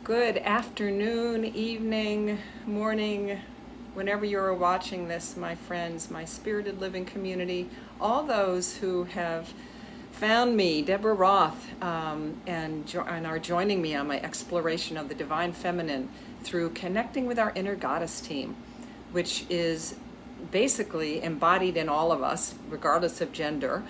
Good afternoon, evening, morning, whenever you're watching this, my friends, my spirited living community, all those who have found me, Deborah Roth, and are joining me on my exploration of the divine feminine through connecting with our inner goddess team, which is basically embodied in all of us, regardless of gender,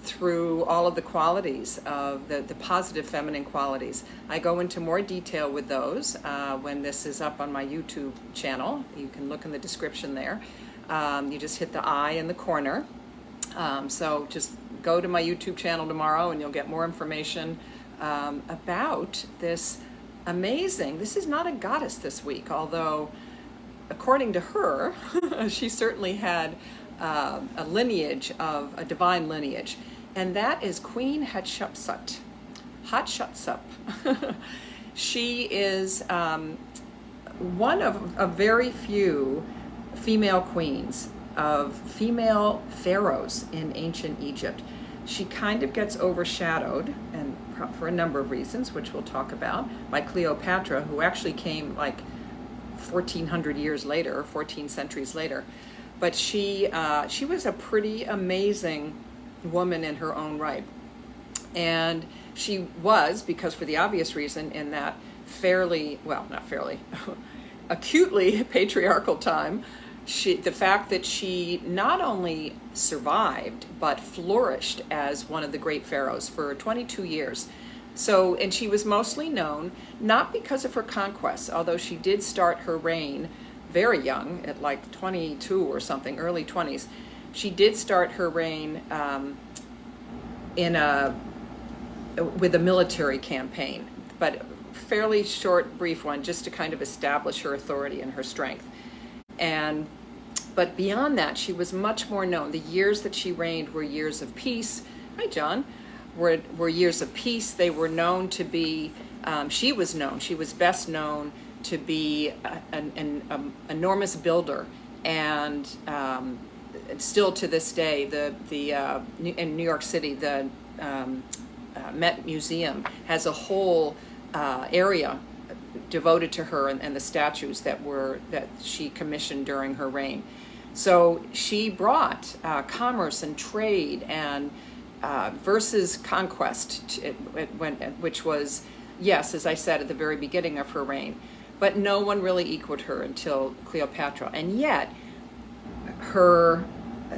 through all of the qualities of the positive feminine qualities. I go into more detail with those when this is up on my YouTube channel. You can look in the description there. You just hit the I in the corner. So just go to my YouTube channel tomorrow and you'll get more information about this amazing, this is not a goddess this week, although according to her, she certainly had a lineage of a divine lineage, and that is Queen Hatshepsut. Hatshepsut. She is one of a very few female queens of female pharaohs in ancient Egypt. She kind of gets overshadowed, and for a number of reasons, which we'll talk about, by Cleopatra, who actually came like 1400 years later, 14 centuries later. But she was a pretty amazing woman in her own right. And she was, because for the obvious reason, in that acutely patriarchal time, the fact that she not only survived, but flourished as one of the great pharaohs for 22 years. So, and she was mostly known, not because of her conquests, although she did start her reign very young, at like 22 or something, early 20s. She did start her reign with a military campaign, but fairly short, brief one, just to kind of establish her authority and her strength. But beyond that, she was much more known. The years that she reigned were years of peace. Hi, John. Were years of peace. They were known to be, she was best known to be an enormous builder, and still to this day, in New York City, the Met Museum has a whole area devoted to her and the statues that she commissioned during her reign. So she brought commerce and trade and versus conquest, which was, yes, as I said at the very beginning of her reign, but no one really equaled her until Cleopatra. And yet,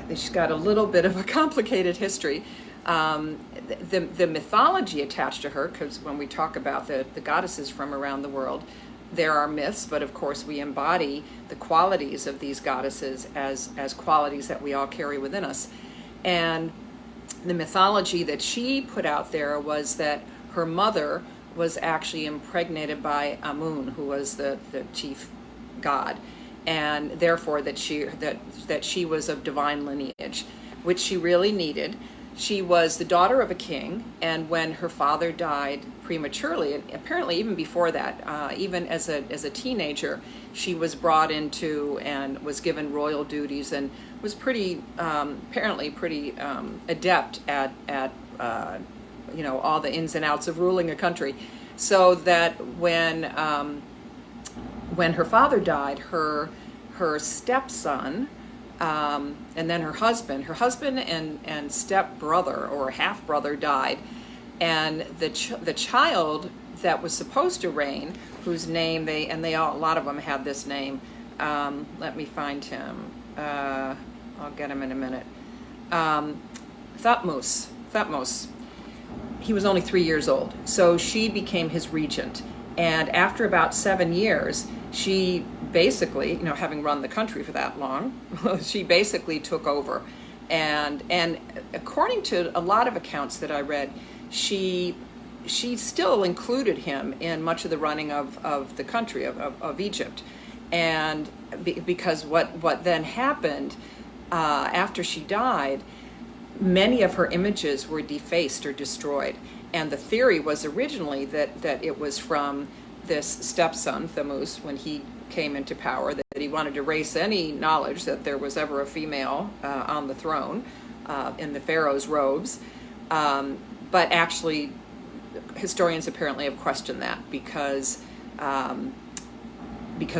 she's got a little bit of a complicated history. The mythology attached to her, because when we talk about the goddesses from around the world, there are myths, but of course we embody the qualities of these goddesses as qualities that we all carry within us. And the mythology that she put out there was that her mother was actually impregnated by Amun, who was the chief god, and therefore that she was of divine lineage, which she really needed. She was the daughter of a king, and when her father died prematurely, and apparently even before that, even as a teenager, she was brought into and was given royal duties and was apparently pretty adept at all the ins and outs of ruling a country. So that when her father died, her stepson, and then her husband and step-brother or half-brother died, and the child that was supposed to reign, whose name a lot of them had this name. Let me find him. I'll get him in a minute. Thutmose. He was only 3 years old, so she became his regent. And after about 7 years, she basically, having run the country for that long, she basically took over. And according to a lot of accounts that I read, she still included him in much of the running of the country, of Egypt. And because what then happened after she died, many of her images were defaced or destroyed. And the theory was originally that it was from this stepson, Thutmose, when he came into power, that he wanted to erase any knowledge that there was ever a female on the throne in the pharaoh's robes. But actually, historians apparently have questioned that because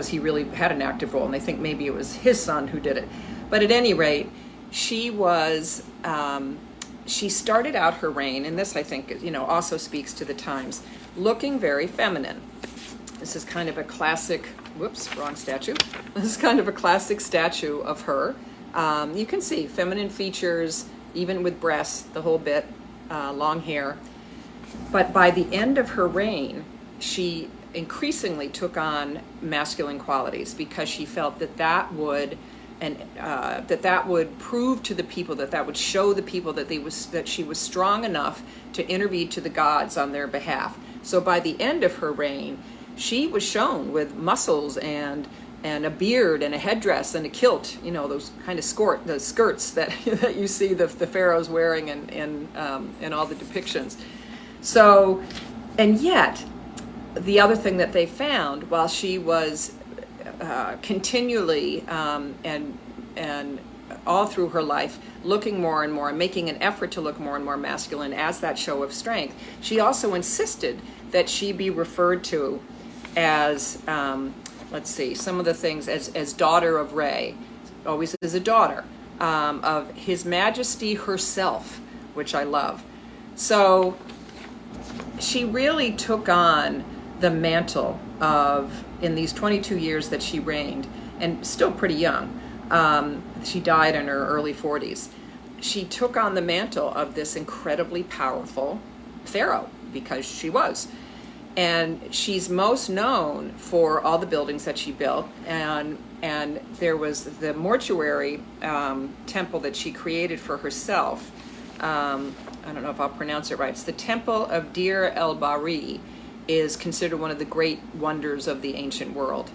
he really had an active role, and they think maybe it was his son who did it. But at any rate, she was, she started out her reign, and this I think, also speaks to the times, looking very feminine. This is kind of a classic, whoops, wrong statue. This is kind of a classic statue of her. You can see feminine features, even with breasts, the whole bit, long hair. But by the end of her reign, she increasingly took on masculine qualities because she felt that would prove to the people, that would show the people that she was strong enough to intervene to the gods on their behalf. So by the end of her reign, she was shown with muscles and a beard and a headdress and a kilt, those kind of skirts that that you see the pharaohs wearing in all the depictions. So, and yet, the other thing that they found, while she was continually and all through her life looking more and more, making an effort to look more and more masculine as that show of strength, she also insisted that she be referred to as, let's see, some of the things, as daughter of Re, always as a daughter, of His Majesty herself, which I love. So she really took on the mantle of, in these 22 years that she reigned, and still pretty young, she died in her early 40s, she took on the mantle of this incredibly powerful pharaoh, because she was. And she's most known for all the buildings that she built, and there was the mortuary temple that she created for herself. I don't know if I'll pronounce it right. It's the Temple of Deir el-Bahari, is considered one of the great wonders of the ancient world.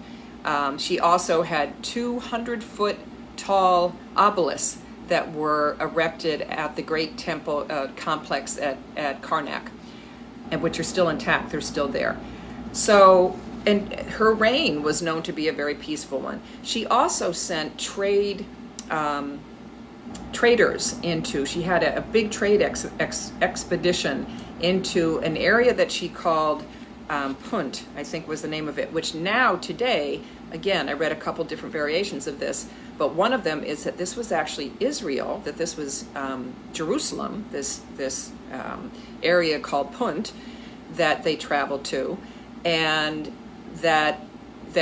She also had 200-foot tall obelisks that were erected at the great temple complex at Karnak, and which are still intact. They're still there. So, and her reign was known to be a very peaceful one. She also sent traders into, she had a big trade expedition into an area that she called Punt, I think was the name of it, which now today, again, I read a couple different variations of this, but one of them is that this was actually Israel, that this was Jerusalem, this area called Punt that they traveled to, and that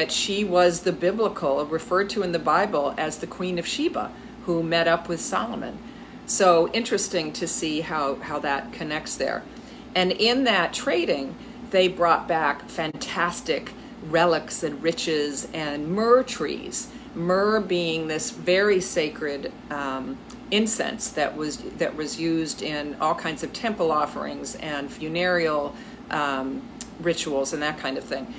she was the biblical, referred to in the Bible as the Queen of Sheba, who met up with Solomon. So interesting to see how that connects there. And in that trading, they brought back fantastic relics and riches and myrrh trees. Myrrh being this very sacred incense that was used in all kinds of temple offerings and funereal rituals and that kind of thing.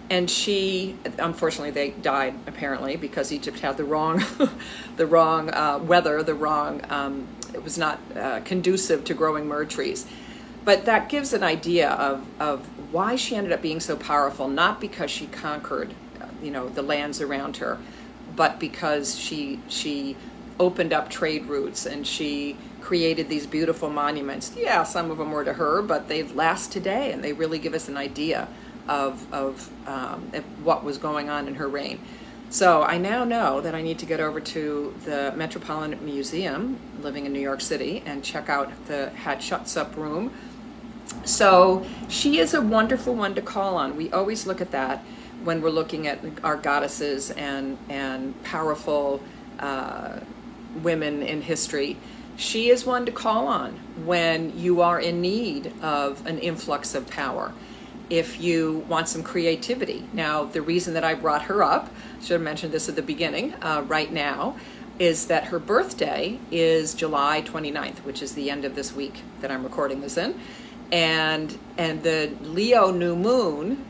And she, unfortunately, they died apparently because Egypt had the wrong weather, it was not conducive to growing myrrh trees. But that gives an idea of why she ended up being so powerful, not because she conquered, the lands around her, but because she opened up trade routes and she created these beautiful monuments. Yeah, some of them were to her, but they last today, and they really give us an idea of what was going on in her reign. So I now know that I need to get over to the Metropolitan Museum, living in New York City, and check out the Hatshepsut room. So she is a wonderful one to call on. We always look at that when we're looking at our goddesses and powerful women in history. She is one to call on when you are in need of an influx of power, if you want some creativity. Now, the reason that I brought her up, should have mentioned this at the beginning, right now, is that her birthday is July 29th, which is the end of this week that I'm recording this in. And the Leo new moon,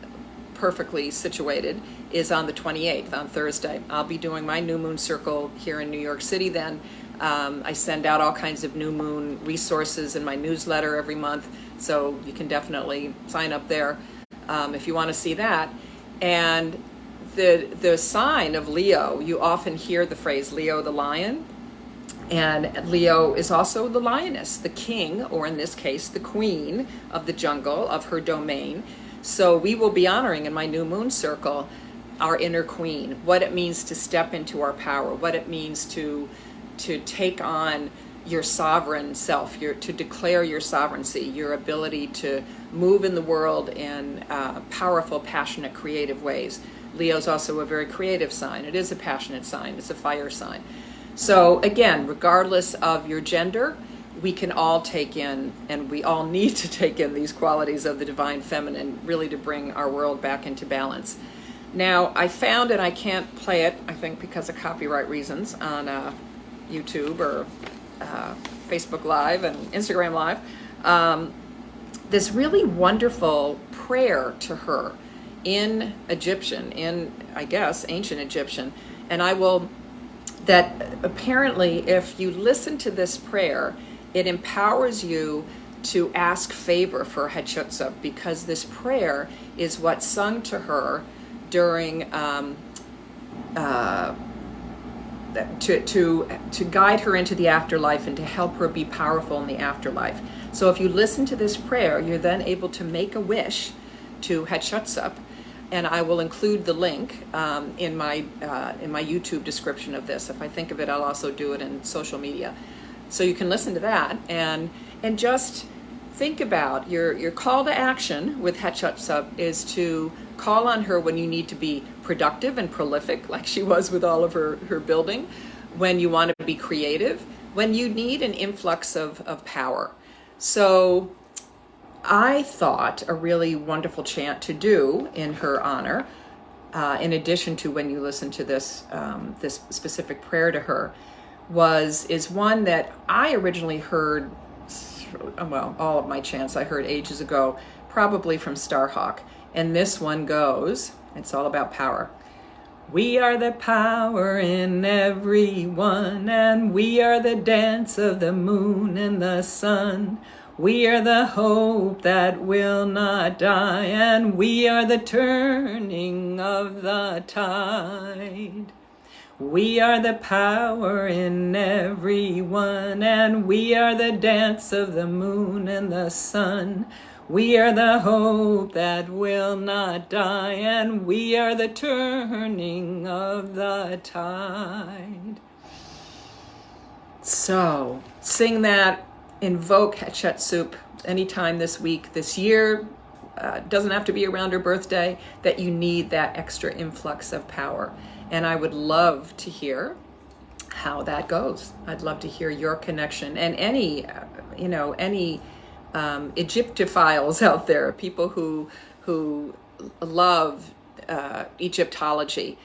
perfectly situated, is on the 28th, on Thursday. I'll be doing my new moon circle here in New York City then. I send out all kinds of new moon resources in my newsletter every month, so you can definitely sign up there if you want to see that. And the sign of Leo, you often hear the phrase Leo the lion. And Leo is also the lioness, the king, or in this case, the queen of the jungle, of her domain. So we will be honoring in my new moon circle our inner queen, what it means to step into our power, what it means to take on your sovereign self, to declare your sovereignty, your ability to move in the world in powerful, passionate, creative ways. Leo's also a very creative sign. It is a passionate sign. It's a fire sign. So again, regardless of your gender, we can all take in, and we all need to take in, these qualities of the divine feminine, really to bring our world back into balance. Now, I found, and I can't play it, I think because of copyright reasons, on YouTube or Facebook Live and Instagram Live, this really wonderful prayer to her in Egyptian, in, I guess, ancient Egyptian. And that apparently if you listen to this prayer, it empowers you to ask favor for Hatshepsut, because this prayer is what's sung to her during to guide her into the afterlife and to help her be powerful in the afterlife. So if you listen to this prayer, you're then able to make a wish to Hatshepsut, and I will include the link in my YouTube description of this. If I think of it, I'll also do it in social media. So you can listen to that and just think about your call to action with Hatshepsut is to call on her when you need to be productive and prolific, like she was with all of her building, when you want to be creative, when you need an influx of power. So I thought a really wonderful chant to do in her honor, in addition to when you listen to this this specific prayer to her, is one that I originally heard, well, all of my chants I heard ages ago, probably from Starhawk. And this one goes, it's all about power. We are the power in everyone, and we are the dance of the moon and the sun. We are the hope that will not die, and we are the turning of the tide. We are the power in everyone, and we are the dance of the moon and the sun. We are the hope that will not die, and we are the turning of the tide. So, sing that, invoke Hatshepsut anytime this week, this year. Doesn't have to be around her birthday, that you need that extra influx of power. And I would love to hear how that goes. I'd love to hear your connection, and any Egyptophiles out there, people who love Egyptology.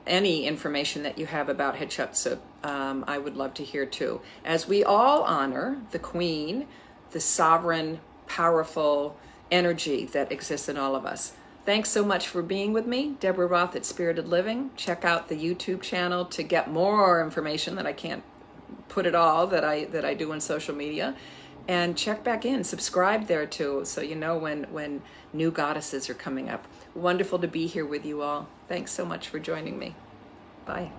Any information that you have about Hatshepsut, I would love to hear too. As we all honor the Queen, the sovereign, powerful energy that exists in all of us. Thanks so much for being with me, Deborah Roth at Spirited Living. Check out the YouTube channel to get more information that I can't put it all that I do on social media. And check back in, subscribe there too, so you know when new goddesses are coming up. Wonderful to be here with you all. Thanks so much for joining me. Bye.